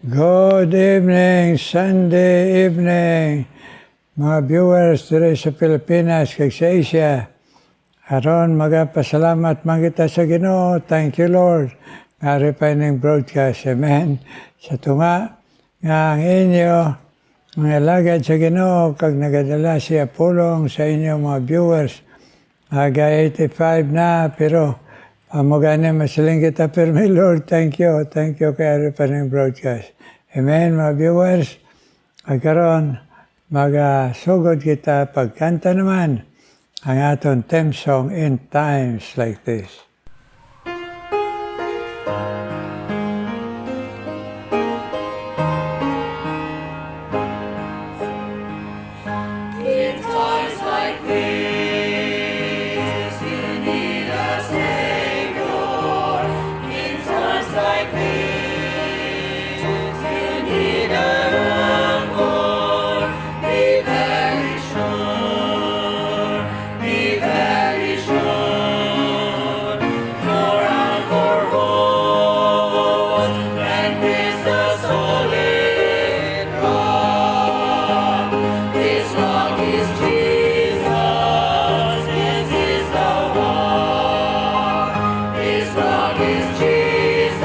Good evening, Sunday evening, mga viewers dito sa Pilipinas, kag sa Asia. Aron magapasalamat man kita sa Ginoo. Thank you, Lord. Ngari pa ining broadcast. Amen. Sa tunga nga ang inyo, mga lagad sa Ginoo, kag nagadala siya pulong sa inyo mga viewers. Aga 85 na, pero magana masiling kita permi, Lord. Thank you. Thank you kay pa ng broadcast. Amen, mga viewers. Agkaroon, magasugod kita pagkanta naman ang aton theme song in times like this. In times like this, you need a Savior. In times like this, you need a anchor. Be very sure, be very sure. Your anchor holds and is a solid rock. This rock is Jesus. This is the one. This rock is Jesus,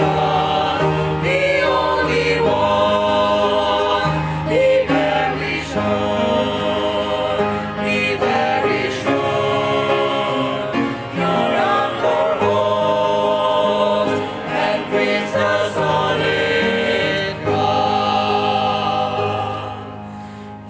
the only one. Be very sure. Be very sure. Your anchor holds and brings a solid rock.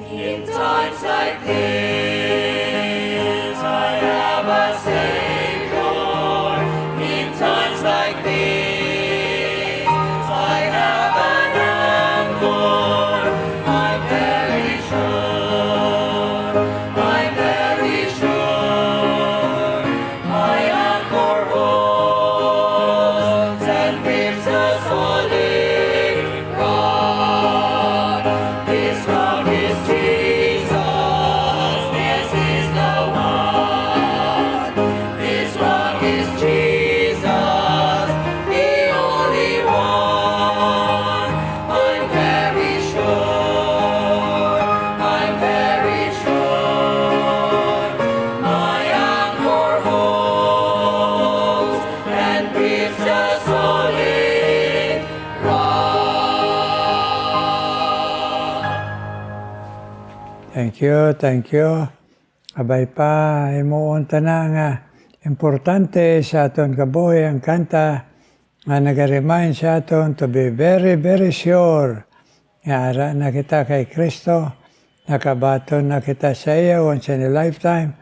In times like this, I have a Savior. In times like this, I have an anchor. I'm very sure. I'm very sure. My anchor holds and grips a solid rock. This rock is Jesus. This is the one. This rock is Jesus, the only one. I'm very sure. I'm very sure. My anchor holds and grips a solid rock. Thank you, thank you. Abay pa, imuon na nga importante sa aton kabuhi ang kanta nga nag-remind sa aton to be very, very sure nga ara na kita kay Kristo, nakabaton na kita sa iya once in a lifetime,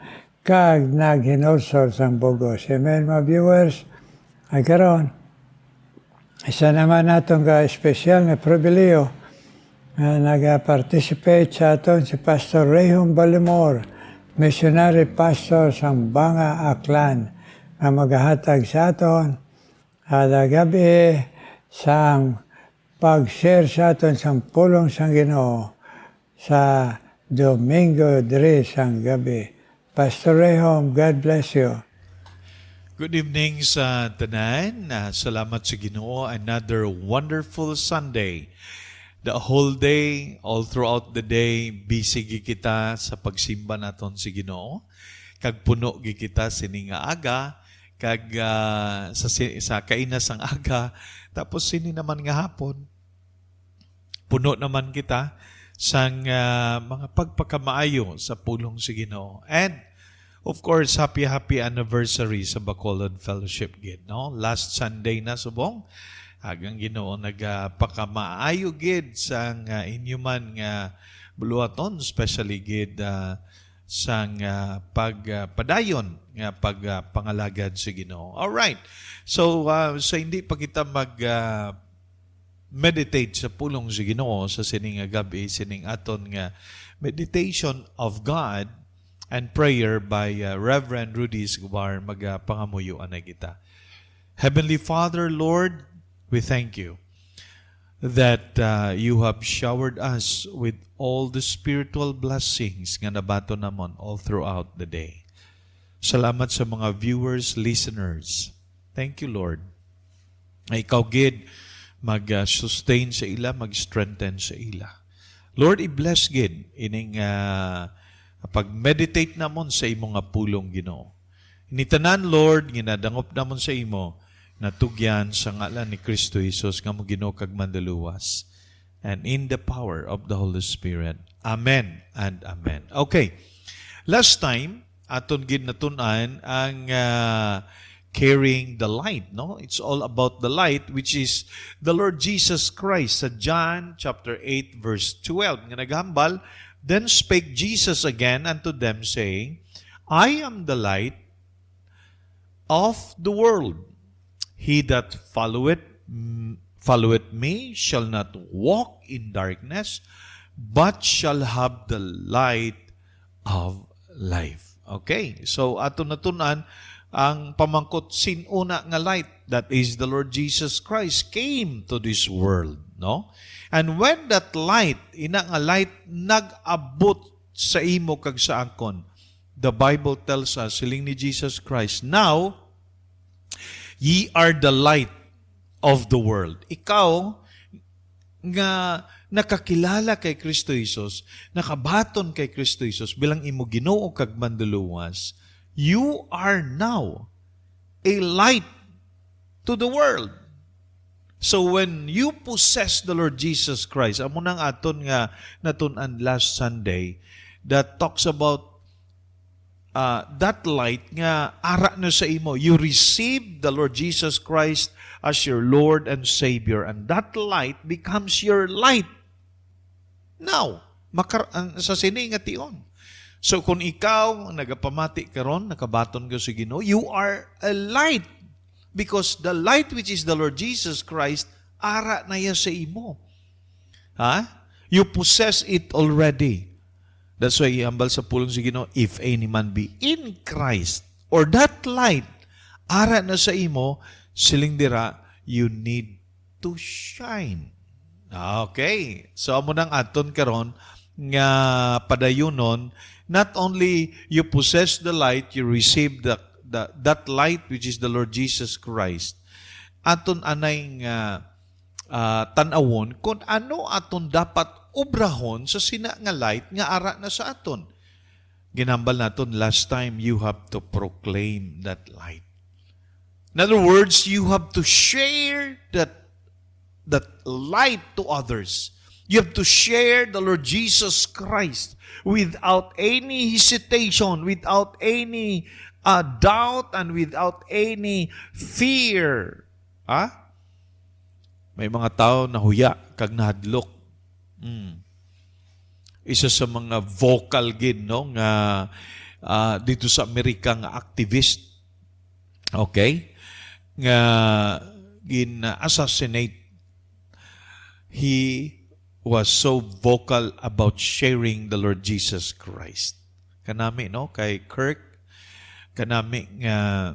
kag naghinulsol sang bugos. Amen, mga viewers. Ay karon, isa naman natong ka-espesyal na pribileo nga nag-participate sa aton si Pastor Rehum Balimor, missionary pastor sa Banga, Aklan, nga maghahatag sa aton kada gabi sang pag-share sa aton sang pulong sang Ginoo sa Domingo diri sang gabi. Pastor Rehum, God bless you. Good evening sa tanan. Salamat sa Ginoo. Another wonderful Sunday. The whole day, all throughout the day, busy gi kita sa pagsimba naton si Ginoo. Kag puno gi kita sini nga aga, kag sa kainas ang aga, tapos sini naman nga hapon. Puno naman kita sang mga pagpakamaayo sa pulong si Ginoo. And of course, happy anniversary sa Bacolod Fellowship gid, no? Last Sunday na subong. Agang Ginoo nagpakamaayo gid sang inyuman nga buluaton, especially gid sang pagpadayon nga pagpangalagad sa Ginoo. All right. So hindi pa kita meditate sa pulong sa Ginoo sa sining nga gabi, sining aton nga meditation of God and prayer by Reverend Rudy Escobar, magpangamuyoan na kita. Heavenly Father, Lord, we thank you that you have showered us with all the spiritual blessings nga nabato namon all throughout the day. Salamat sa mga viewers, listeners. Thank you, Lord. Ikaw gid mag-sustain sa ila, mag-strengthen sa ila. Lord, i-bless gid ining pag-meditate namon sa imo nga pulong Ginoo. Initanan, Lord, ginadangop namon sa imo, natugyan sa ngalan ni Kristo Jesus nga mo Ginoo kag mandaluwas. And in the power of the Holy Spirit. Amen and amen. Okay. Last time, aton gid natun-an ang carrying the light, no? It's all about the light, which is the Lord Jesus Christ. Sa John chapter 8 verse 12, nga naghambal, then spake Jesus again unto them, saying, I am the light of the world. He that followeth me shall not walk in darkness, but shall have the light of life. Okay, so ato natunan ang pamangkot sinuna nga light, that is the Lord Jesus Christ, came to this world, no? And when that light, ina nga light, nag-abot sa imo kag sa akon, the Bible tells us, siling ni Jesus Christ, now, ye are the light of the world. Ikaw, nga nakakilala kay Kristo Jesus, nakabaton kay Kristo Jesus, bilang imo Ginoo kag manluluwas, you are now a light to the world. So when you possess the Lord Jesus Christ, amo nang aton nga natun-an last Sunday, that talks about that light nga ara na sa imo. You receive the Lord Jesus Christ as your Lord and Savior, and that light becomes your light. Now, sa sini nga tion. So kung ikaw nagapamati karon, nakabaton ka sa Ginoo, you are a light, because the light which is the Lord Jesus Christ ara na ya sa imo. Ha? You possess it already. That's why ihambal sa pulong sa Ginoo, if any man be in Christ, or that light, ara na sa imo, siling dira, you need to shine. Okay. So, amo nang aton karon nga padayunon, not only you possess the light, you receive that light which is the Lord Jesus Christ. Aton anay nga tan-awon kung ano aton dapat obrahon sa sina nga light nga ara na sa aton. Ginambal naton last time, you have to proclaim that light. In other words, you have to share that light to others. You have to share the Lord Jesus Christ without any hesitation, without any doubt, and without any fear. May mga tao na huya kag nahadlok. Isa sa mga vocal gid, no, nga dito sa Amerika nga activist, okay, nga gin-assassinate. He was so vocal about sharing the Lord Jesus Christ. Kanami, no, kay Kirk, kanami nga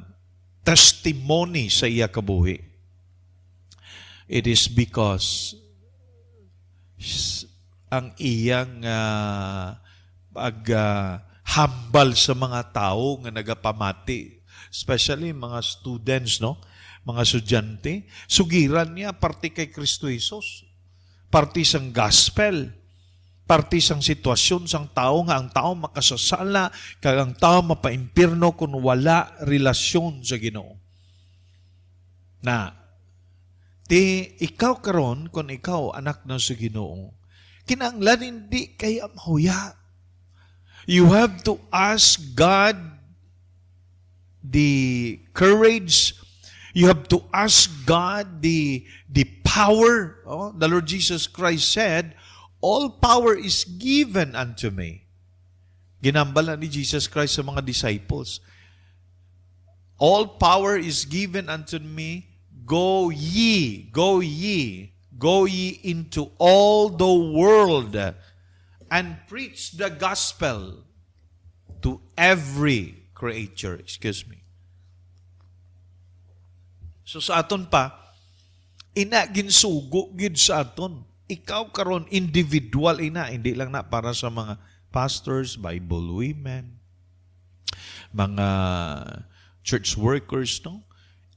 testimony sa iya kabuhi. It is because ang iyang paghambal sa mga tao nga nagapamati, especially mga students, no, mga estudyante, sugiran niya parte kay Kristo Jesus, parte sang gospel, parte sang sitwasyon sang tao nga ang tao makasasala kag ang tao mapaimpirno kung wala relasyon sa Ginoo. Na ikaw karon, kung ikaw anak na sa Ginoo, kinahanglan hindi kaya mahuya. You have to ask God the courage. You have to ask God the power. The Lord Jesus Christ said, all power is given unto me. Ginambala ni Jesus Christ sa mga disciples. All power is given unto me. Go ye into all the world and preach the gospel to every creature. Excuse me. So sa aton pa, ginsugo gid sa aton. Ikaw karon individual hindi lang na para sa mga pastors, Bible women, mga church workers, no?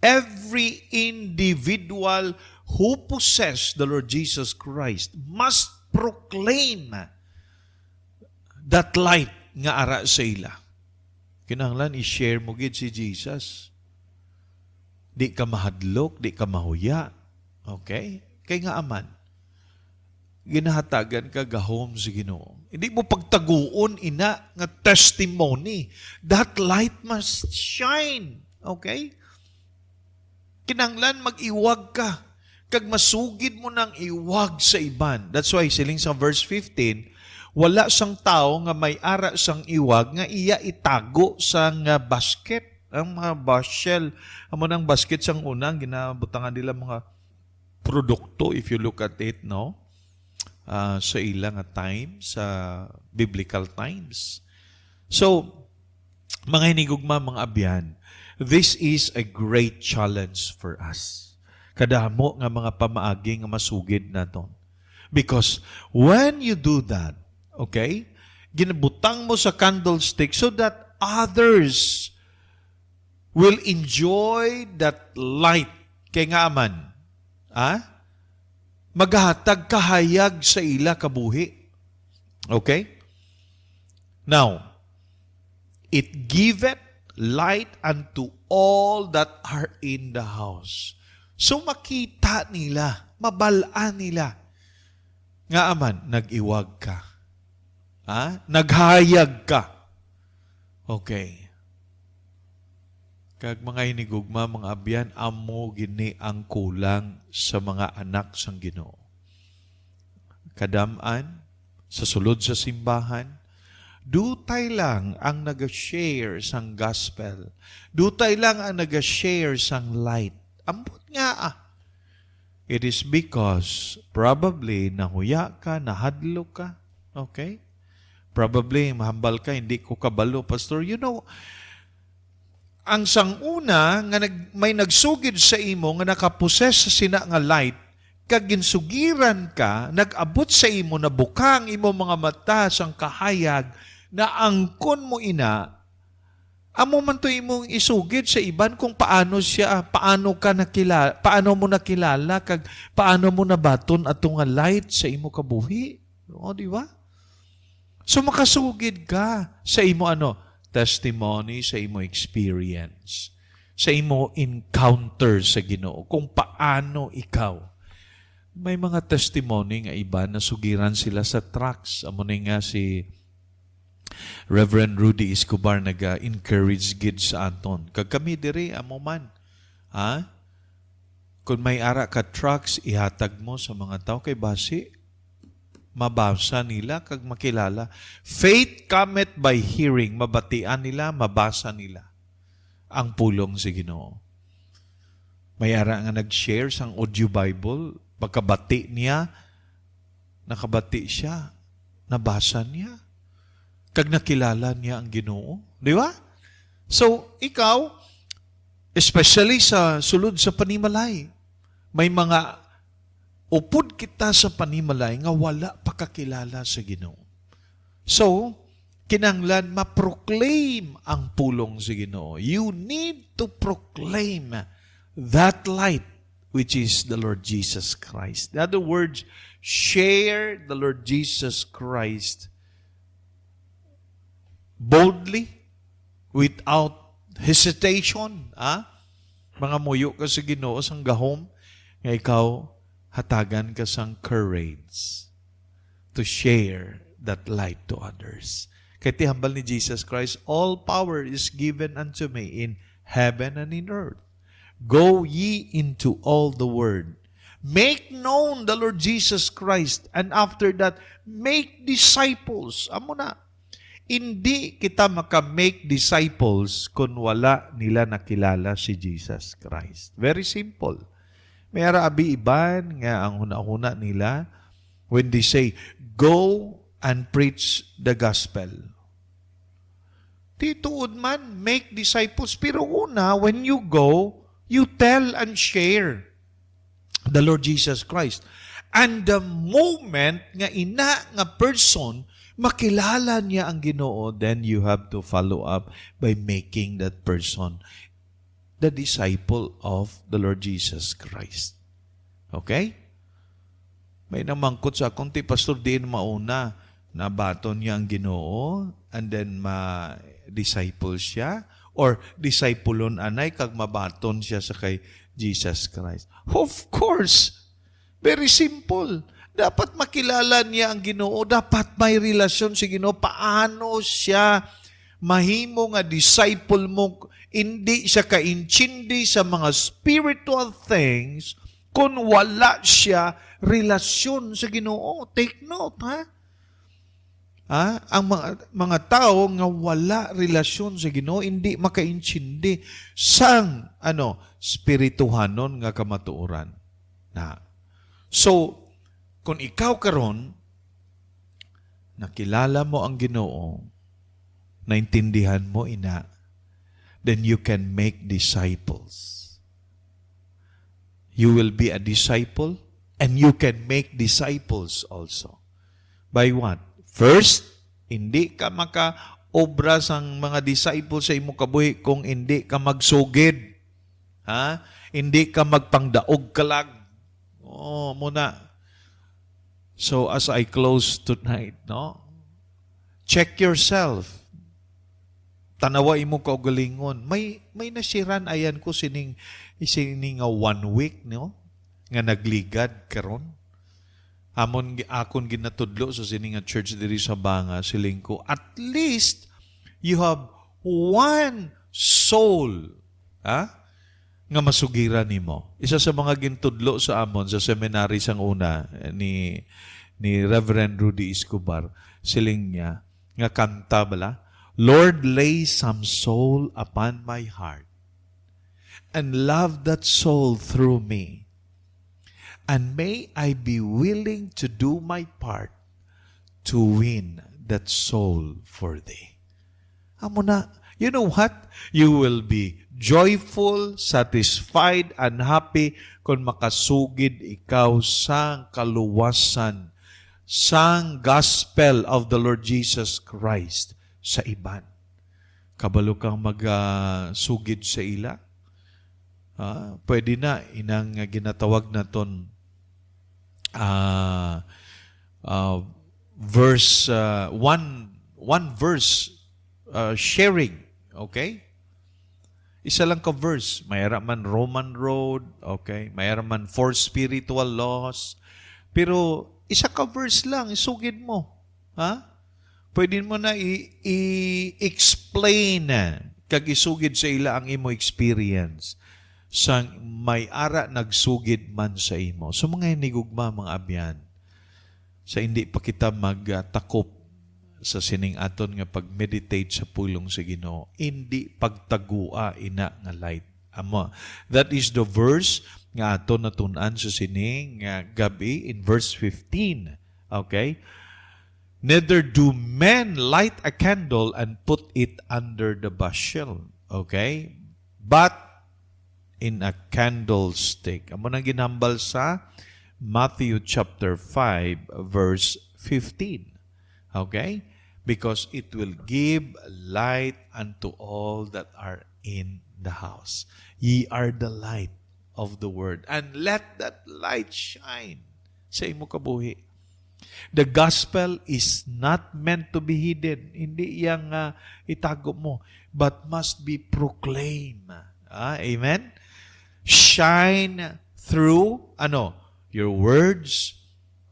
Every individual who possess the Lord Jesus Christ must proclaim that light nga ara sa ila. Kinahanglan i-share mo gid si Jesus. Di ka mahadlok, di ka mahuya. Okay? Kay nga aman, ginahatagan ka gahom sa Ginoo. Hindi mo pagtaguon ina nga testimony. That light must shine. Okay? Kinahanglan mag-iwag ka. Kag masugid mo ng iwag sa iban. That's why siling sa verse 15, wala sang tao nga may ara sang iwag nga iya itago sang basket. Ang mga bushel, amo nang basket sang unang ginabutangan nila mga produkto, if you look at it, no? Sa ilang times, sa biblical times. So, mga hinigugma, mga abyan, this is a great challenge for us. Kadamo nga mga pamaagi nga masugid naton. Because when you do that, okay, ginabutang mo sa candlestick so that others will enjoy that light. Kaya nga aman, maghatag kahayag sa ila kabuhi. Okay? Now, it giveth light unto all that are in the house. So makita nila, mabalaan nila. Nga aman, nag-iwag ka. Naghayag ka. Okay. Kag mga hinigugma, mga abyan, amo gini ang kulang sa mga anak sang Ginoo. Kadaman, sa sulod sa simbahan, dutay lang ang nag-share sang gospel. Dutay lang ang nag-share sang light. Ambot nga It is because probably nahuya ka, nahadlo ka. Okay? Probably mahambal ka, hindi ko kabalo, Pastor. You know, ang sanguna nga may nagsugid sa imo nga nakaposes sa sina nga light, kag ginsugiran ka, nag-abot sa imo na bukang imo mga mata sang kahayag na angkon mo ina, amo man to imong isugid sa iban kung paano siya, paano mo nakilala, kag paano mo nabaton atong nga light sa imo kabuhi. O, di ba? So makasugid ka sa imo testimony, sa imo experience, sa imo encounter sa Ginoo, kung paano ikaw. May mga testimony nga iba na sugiran sila sa trucks. Amo nga si Reverend Rudy Escobar nag-encourage gid sa aton. Kag kami diri amo man. Kung may ara ka trucks, ihatag mo sa mga tao kay basi mabasa nila kag makilala. Faith cometh by hearing. Mabatian nila, mabasa nila ang pulong sa Ginoo. May ara nga nag-share sang audio Bible, pagkabati niya, nakabati siya, nabasa niya, kag nakilala niya ang Ginoo. Di ba? So, ikaw, especially sa sulod sa panimalay, may mga upod kita sa panimalay nga wala pakakilala sa Ginoo. So, kinanglan ma-proclaim ang pulong sa Ginoo. You need to proclaim that light which is the Lord Jesus Christ. In other words, share the Lord Jesus Christ boldly, without hesitation. Mga muyo ka sa Ginoo sang gahom nga ikaw hatagan ka sang courage to share that light to others. Kaya tihambal ni Jesus Christ, all power is given unto me in heaven and in earth. Go ye into all the world. Make known the Lord Jesus Christ, and after that, make disciples. Amo na. Hindi kita maka-make disciples kung wala nila nakilala si Jesus Christ. Very simple. May abi iban nga ang huna-huna nila when they say, go and preach the gospel. Tituod man, make disciples. Pero una, when you go, you tell and share the Lord Jesus Christ. And the moment nga ina nga person, makilala niya ang Ginoo, then you have to follow up by making that person the disciple of the Lord Jesus Christ. Okay? May namangkot sa akong pastor, diin mauna na baton niya ang Ginoo and then ma-disciple siya or disciplon anay kag mabaton siya sa kay Jesus Christ. Of course, very simple. Dapat makilala niya ang Ginoo, dapat may relasyon si Ginoo. Paano siya mahimo nga disciple mo, hindi siya kaintindi sa mga spiritual things kung wala siya relasyon sa Ginoo. Take note, ha? Ang mga tao nga wala relasyon sa Ginoo, hindi makaintindi sang spirituhanon nga kamatuoran. So, kung ikaw karon nakilala mo ang Ginoo, naintindihan mo ina, then you can make disciples. You will be a disciple and you can make disciples also. By what? First, hindi ka maka-obra sang mga disciples sa imong kabuhi kung hindi ka magsugid. Hindi ka magpangdaog kalag. Muna. So as I close tonight, check yourself. Tanawa imo kaugalingon. May nasiran ayan ko sining 1 week, nga nagligad karon. Akon ginatudlo sa sining nga church diri sa Banga, siling ko, at least you have one soul, nga masugiran nimo. Isa sa mga gintudlo sa amon sa seminary sang una ni Reverend Rudy Escobar, siling niya nga kanta bala, Lord, lay some soul upon my heart and love that soul through me. And may I be willing to do my part to win that soul for thee. Amo na, you know what? You will be joyful, satisfied, and happy kung makasugid ikaw sang kaluwasan, sang gospel of the Lord Jesus Christ sa iban. Kabalo kang magsugid sa ila. Pwede na, inang ginatawag na ton verse, one verse sharing. Okay? Isa lang ka verse. Mayroon man Roman Road. Okay? Mayroon man 4 spiritual laws. Pero isa ka verse lang, isugid mo. Pwede mo na i-explain kag isugid sa ila ang imo experience sang may ara nagsugid man sa imo. So mga hinigugma, mga abyan, sa hindi pa kita magtakop sa sining aton nga pag-meditate sa pulong sa Ginoo, hindi pagtagua ina nga light. That is the verse nga aton natun-an sa sining gabi in verse 15. Okay? Neither do men light a candle and put it under the bushel. Okay? But in a candlestick. Amo nang ginhambal sa Matthew chapter 5 verse 15. Okay? Because it will give light unto all that are in the house. Ye are the light of the world. And let that light shine sa imo kabuhi. The gospel is not meant to be hidden. Hindi yang itago mo, but must be proclaimed. Amen? Shine through, your words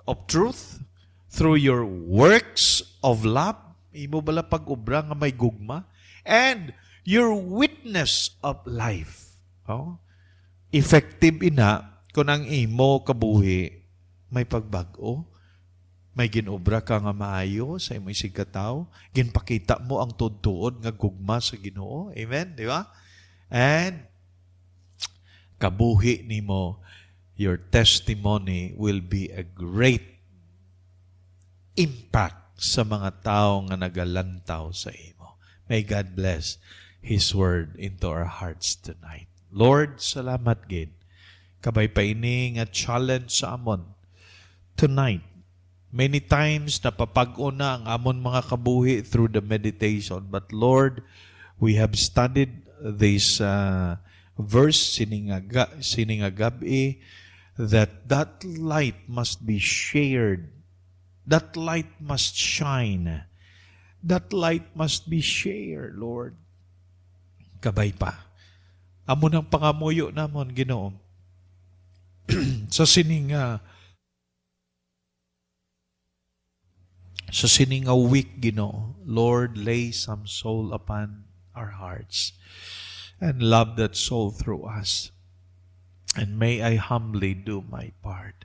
of truth, through your works of love, imo bala pag-ubra nga may gugma, and your witness of life. Effective ina kung ang imo kabuhi may pagbago, may ginobra ka nga maayo sa imo sigkataw, ginpakita mo ang tudtuod nga gugma sa Ginoo. Amen, di ba? And kabuhi nimo, your testimony will be a great impact sa mga tao nga nagalantaw sa imo. May God bless His word into our hearts tonight. Lord, salamat gid. Kabay pa ini nga challenge sa amon tonight. Many times napapag-o na ang amon mga kabuhi through the meditation. But Lord, we have studied this verse sininga gabi that light must be shared. That light must shine. That light must be shared, Lord. Kabay pa. Amo ng pangamuyo namon, Ginoo. Sa sining a week, Ginoo, Lord, lay some soul upon our hearts and love that soul through us. And may I humbly do my part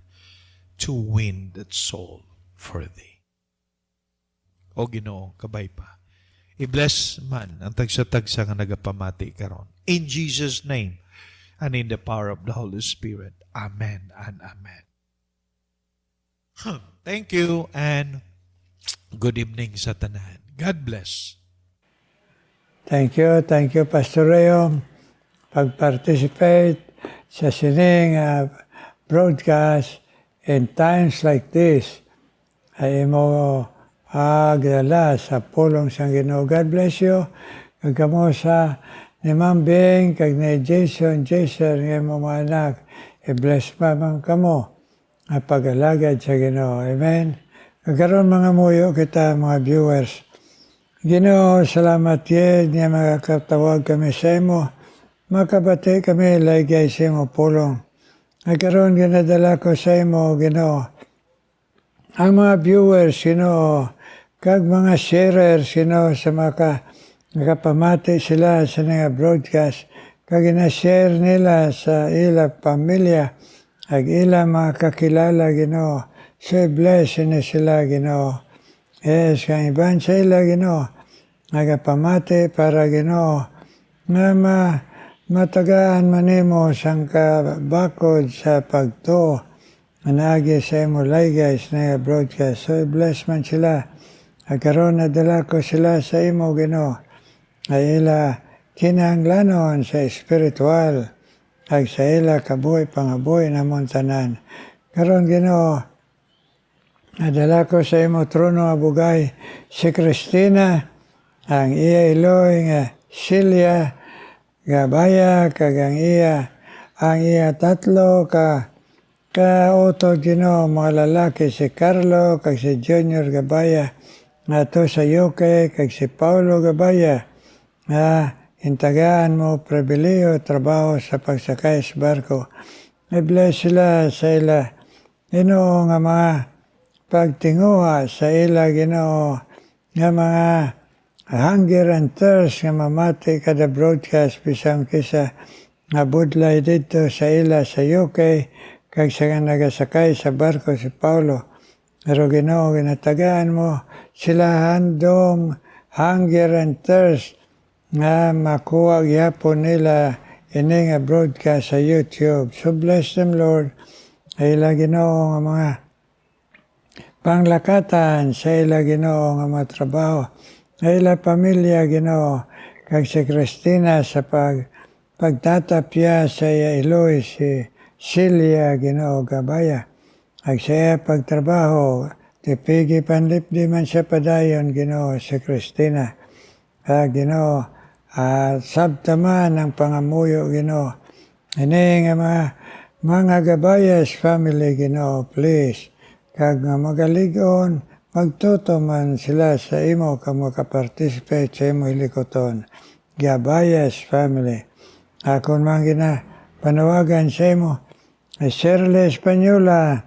to win that soul for Thee. O Ginoo, kabay pa. I-bless man ang tagsa-tagsa nga nagapamati karon. In Jesus' name and in the power of the Holy Spirit. Amen and amen. Thank you and good evening sa tanan. God bless. Thank you, Pastor Reo, pag-participate sa sining broadcast in times like this. Ay mo agdala sa pulong sang Ginoo. God bless you. Kagamo sa ni Ma'am Bing, kag ni Jason, nga mo mga anak. I-bless pa man kamo ang pag-alagad sa Ginoo. Amen. Kagaroon mga muyo kita, mga viewers. Ginoo, salamat yun nga makakatawag kami sa imo. Makabati kami, lagay sa imo pulong. Nagkaroon ginadala ko sa imo, Ginoo. Ang mga viewers, Ginoo, kag mga sharers, Ginoo, sa nakapamati sila sa nga broadcast, kag ina-share nila sa ila pamilya, ag ila mga kakilala, Ginoo. So bless na sila, Ginoo. Yes, kang iban sa ila, Ginoo. Nagapamati para, Ginoo, nga matagaan manimo sang kabakod sa pagto managi sa imo guys na broadcast. So bless man sila. Agkaroon na dala ko sila sa imo, Ginoo. Ay ila kinahanglanon sa espiritual. Ag sa ila kabuhi pangabuhi na montanan. Karon, Ginoo, nadala ko sa imo trono abugay si Cristina, ang iya Eloy nga Celia Gabaya, kag ang iya tatlo ka utod, Ginoo, mga lalaki, si Carlo kag si Junior Gabaya nga to sa UK, kag si Paulo Gabaya nga intagaan mo pribileyo trabaho sa pagsakay sa barko. I-bless sila sa ila, Ginoo, nga mga pagtinguha sa ila, Ginoo, nga mga hunger and thirst nga mamati kada broadcast bisang kisa nga budlay dito sa ila sa UK kag sa nga nagasakay sa barko si Paulo. Pero, Ginoo, ginatagaan mo sila handom hunger and thirst nga makuha gyapon nila ini nga broadcast sa YouTube. So bless them, Lord. Ay ila, Ginoo, nga mga panglakatan sa ila, Ginoo, nga matrabaho. Ay ila pamilya, Ginoo, kag si Cristina sa pagtatapya sa iya Eloy, si Celia, Ginoo, Gabaya. Ag sa iya pagtrabaho, tipigi panlipdi man siya padayon, Ginoo, si Cristina. Kag, Ginoo, sabtaman ang pangamuyo, Ginoo. Ini nga mga Gabayas family, Ginoo, please. Kag nga magaligon, magtuto man sila sa imo kag makaparticipate sa imo hilikoton. Gabayas family. Akon man panawagan sa imo. Shirley Espanyola,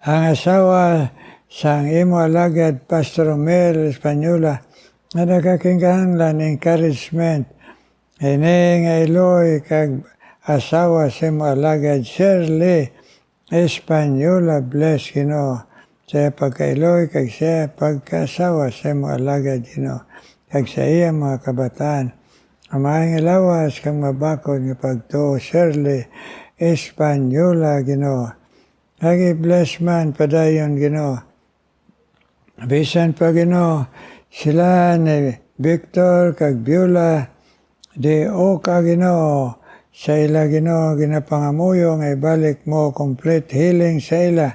ang asawa sa imo alagad Pastor Romel Espanyola, na nakakingganlan encouragement. Ini nga Eloy kag asawa sa imo alagad Shirley Espanyola, bless, Ginoo. Sa pagkailoy, kag sa pagkasawa sa mga alagad, Ginoo. Kag sa iya mga kabataan. Amaing lawas kang mabakod ng pagtuo, Shirley Espanyola, Ginoo. Kag i-bless man padayon, Ginoo. Bisan pa, Ginoo, sila ni Victor kag Beulah de Oca, Ginoo. Sa ila, Ginoo, ginapangamuyo nga ibalik mo complete healing sa ila,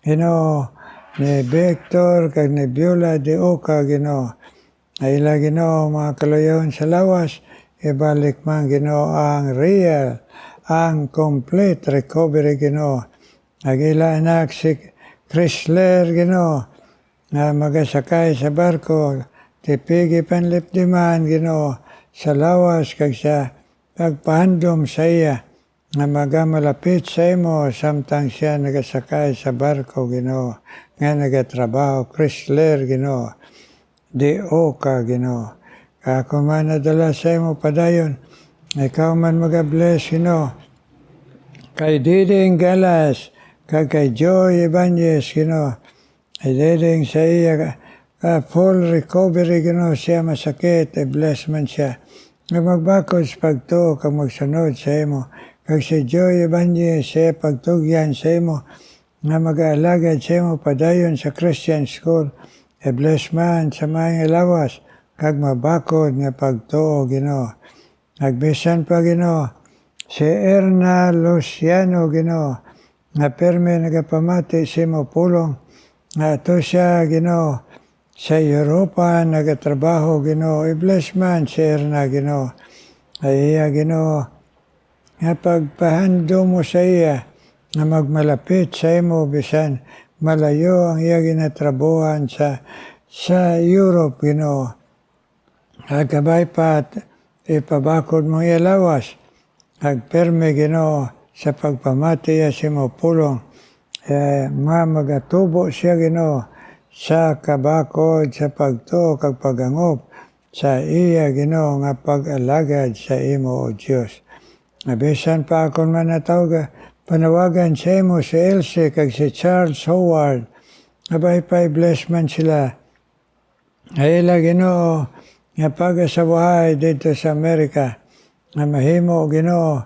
Ginoo. Ni Victor kag ni Beulah de Oca, Ginoo. Ay ila, Ginoo, mga kalayon sa lawas, ibalik man, Ginoo, ang real ang complete recovery, Ginoo. Ang ila anak si Chrysler, Ginoo, nga magasakay sa barko, tipigi panlipdiman, Ginoo, sa lawas kag sa pagpahandom sa iya, nga magamalapit sa imo, samtang siya nagasakay sa barko, Ginoo, nga nagatrabaho, Chrysler, Ginoo, D.O. ka, Ginoo. Ako man nadala sa imo padayon, ikaw man magabless, Ginoo, kay Diding Galas, kay Joy Ibanez, Ginoo, ay Diding sa iya, full recovery, Ginoo, siya masakit, bless man siya. Nga magbakod sa pagtuo, kag magsunod sa imo, kag si Joy Ibanez, siya pagtugyan sa imo, nga mag-aalagad sa imo padayon sa Christian School, bless man sa mga lawas, kag mabakod nga pagtuo, Ginoo. Nagbisan pa, Ginoo, si Erna Luciano, Ginoo, nga perme nagapamati sa imo pulong, nga ato siya, Ginoo, sa Europa nagatrabaho, Ginoo. I-bless man si Erna, Ginoo. Ay iya, Ginoo, nga pagpahando mo sa iya, nga magmalapit sa imo, bisan malayo ang iya ginatrabuhan sa Europe, Ginoo. Agabay pa at ipabakod mo iya lawas. Agperme, Ginoo, sa pagpamati sa imo pulong. Magatubo siya, Ginoo, sa kabakod, sa pagtuo, kag pagangop, sa iya, Ginoo, nga pag-alagad sa imo, O Diyos. Nabisan pa akong manatawag, panawagan sa imo si Elsie, kag si Charles Howard. Abay pa, bless man sila. Ayla, Ginoo, nga pag-asabuhay dito sa Amerika, nga mahimo, Ginoo,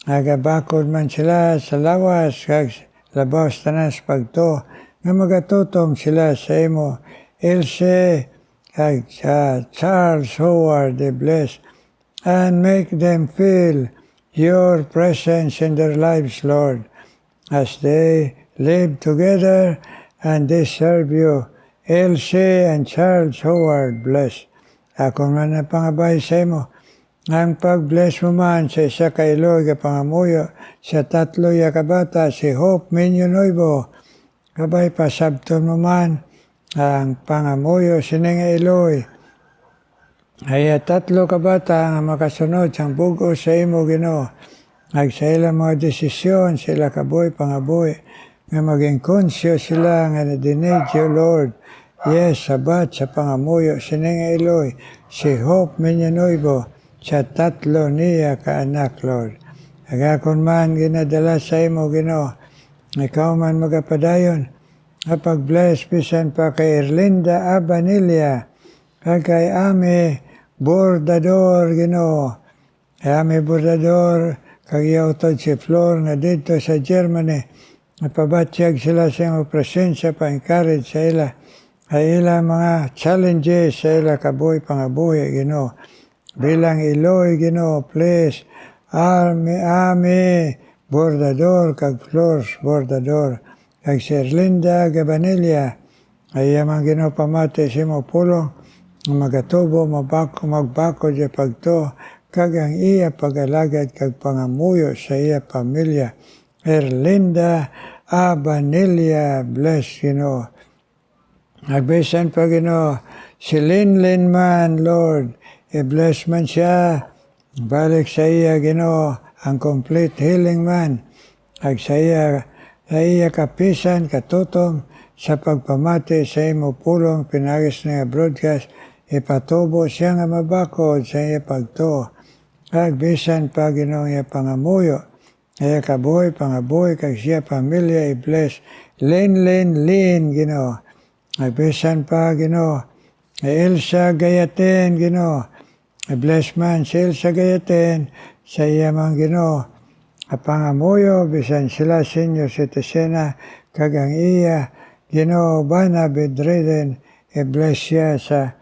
agabakod man sila sa lawas, kag labaw tanan sa pagto, nga magatutom sila sa imo, Elsie, kag sa Charles Howard, bless, and make them feel your presence in their lives, Lord, as they live together and they serve you. Elsie and Charles Howard, bless. Ako man na pangabay sa imo, ang pag-bless mo man sa isa ka Iloy ka pangamuyo, sa tatlo ya kabata, si Hope Minyo Noibo, kabay pasabton mo man ang pangamuyo sining Iloy. Ay tatlo kabata ang makasunod sang bugo sa imo, Ginoo. Ag sa ilang mga desisyon, sila kaboy pangaboy, nga maging konsyo sila nga na-dinage you, Lord. Yes, sabat sa pangamuyo sining Iloy, si Hope Minyanoibo, sa tatlo niya kaanak, Lord. Agakon man ginadala sa imo, Ginoo, ikaw man magapadayon, pag-bless bisan pa kay Erlinda Abanilla, kay Ami Bordador, Ginoo. Ami Bordador, kag yautod si Flor nga dito sa Germany, napabatyag sila sa imo presensya, pa-encourage sa ila, ay ila mga challenges sa ila kabuhi pangabuhi, Ginoo. Bilang Iloy, Ginoo, please, Ami Bordador, kag Flores Bordador, kag si Erlinda Gabanilla, ay amang Ginoo pamati sa imo pulong, magatubo, magbako sa pagto, kag ang iya pag-alagad kag pangamuyo sa iya pamilya. Erlinda Abanilla, bless, Ginoo. Nagbisan pa, Ginoo, si Linlin man, Lord, i-bless man siya, balik sa iya, Ginoo, ang complete healing man, ag sa iya kapisan, katutom, sa pagpamati sa imo pulong, pinagis na broadcast, ipatubo siya nga mabakod sa iya pagto, ag bisan pa, Ginoo, iya pangamuyo, iya kabuhi, pangabuhi, kag siya pamilya, i-bless, Lin, Ginoo. Nagbisan pa, Ginoo, Elsa Gayaten, Ginoo. I-bless man si Elsa Gayaten sa iya mang, Ginoo. Pangamuyo, bisan sila senior citizen, kag ang iya, Ginoo, bana bedridden, i-bless siya sa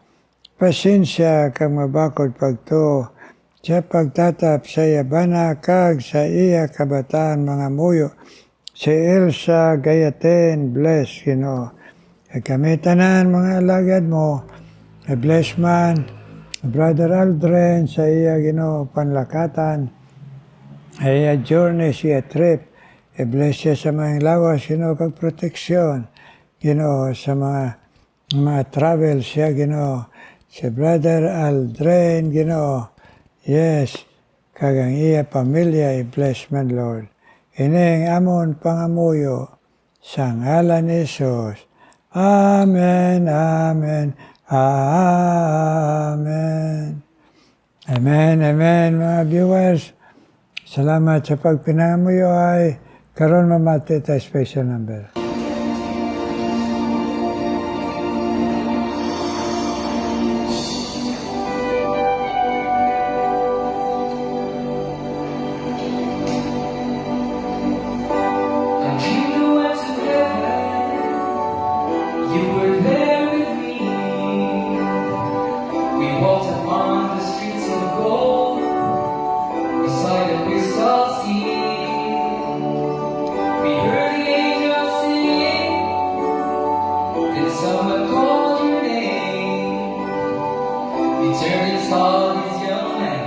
pasensya kag mabakod pagtuo. Sa pagtatap sa iya bana, kag sa iya kabataan mga muyo. Si Elsa Gayaten, bless, Ginoo. Kami tanan mga alagad mo, bless man, Brother Aldrin sa iya, Ginoo, panlakatan, ay journey siya trip. I-bless siya sa mga lawas, Ginoo, kag proteksyon. Ginoo, sa mga travel siya, Ginoo. Si Brother Aldrin, Ginoo. Yes, kag ang iya pamilya, i-bless man, Lord. Ining amon pangamuyo, sa ngalan ni Jesus. Amen, amen, amen. Amen, amen, mga viewers. Salamat sa pagpinangamuyo ay karon mamati ta special number. And you went to heaven, you were there with me. We walked upon the streets of gold, beside the crystal sea. We heard the angels sing, then someone called your name. We turned and saw this young man,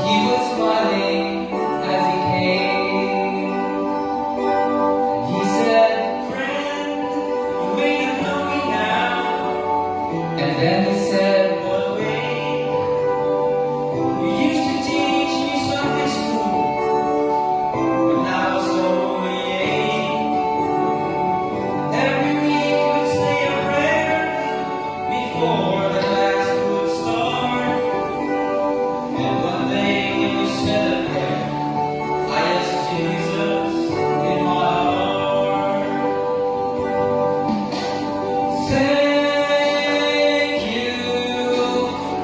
he was smiling as he came. He said, "Friend, you may not know me now." And then he said, "But wait, you used to teach me Sunday school when I was only 8. Every week you would say a prayer before the class would start. And one day when you said a prayer, I asked Jesus in my heart. Thank you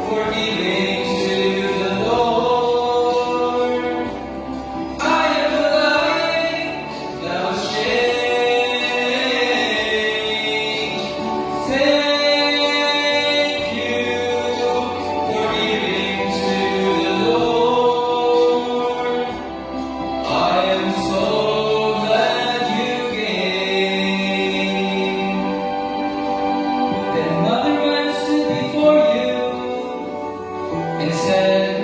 for giving to the Lord. I am the life that was changed. Thank you for giving to the Lord. I am so glad you came. Then Mother Earth stood before you and said,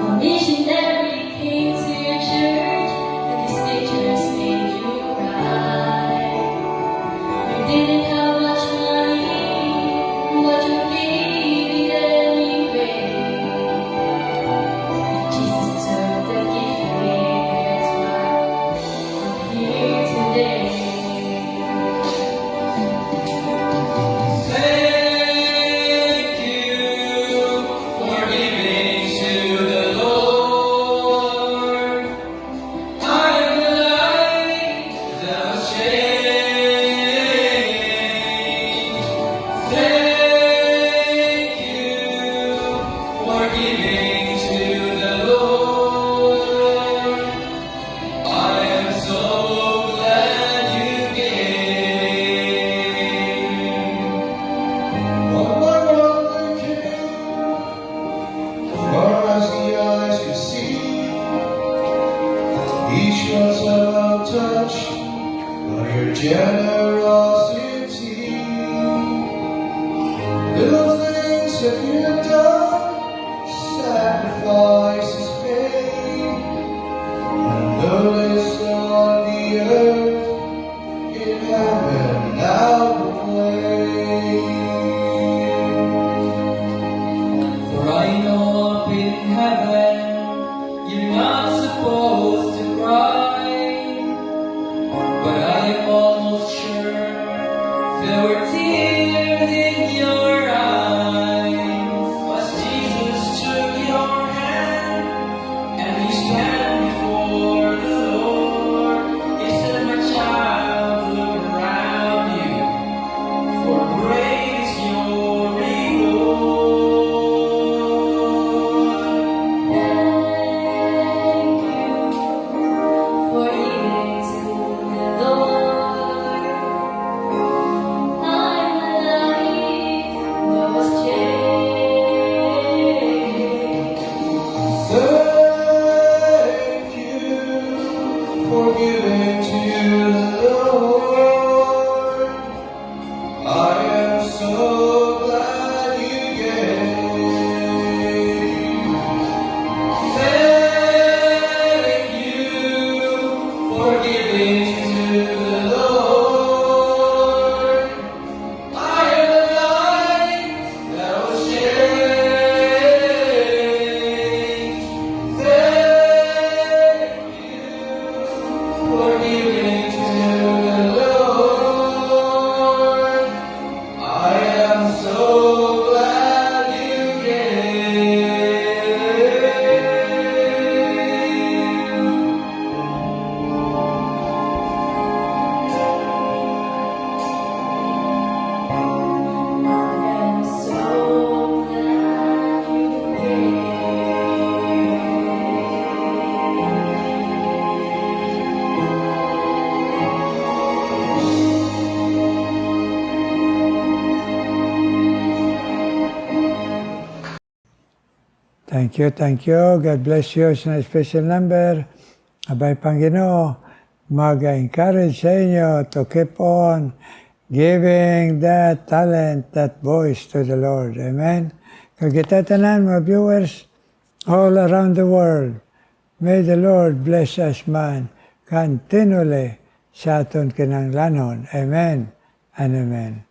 A missionary came to your church, and his pictures made you cry. You didn't have much money, but you gave it anyway. Jesus took the gift away, that's why I'm here today. Thank you for giving to the Lord. I am the light that was changed. Thank you for giving to the Lord. I am so glad you came. What my brother came, as far as the eyes could see. Each was untouched by your generosity. Little things that you have done, sacrifices paid, and no less on the earth, in heaven now proclaim. For I know up in heaven, you're not supposed to cry. But I am almost sure there were tears in your eyes. As Jesus took your hand and you stand before the Lord. He said, "My child, look around you, for great is your reward." Thank you for giving to the Lord. I'm alive Thank you, thank you. God bless you sa special number. Abay Panginoon, mag-encourage sa inyo to keep on giving that talent, that voice to the Lord. Amen? Kagitatanan, mga viewers, all around the world, may the Lord bless us man continually sa aton kinanglanon. Amen and amen.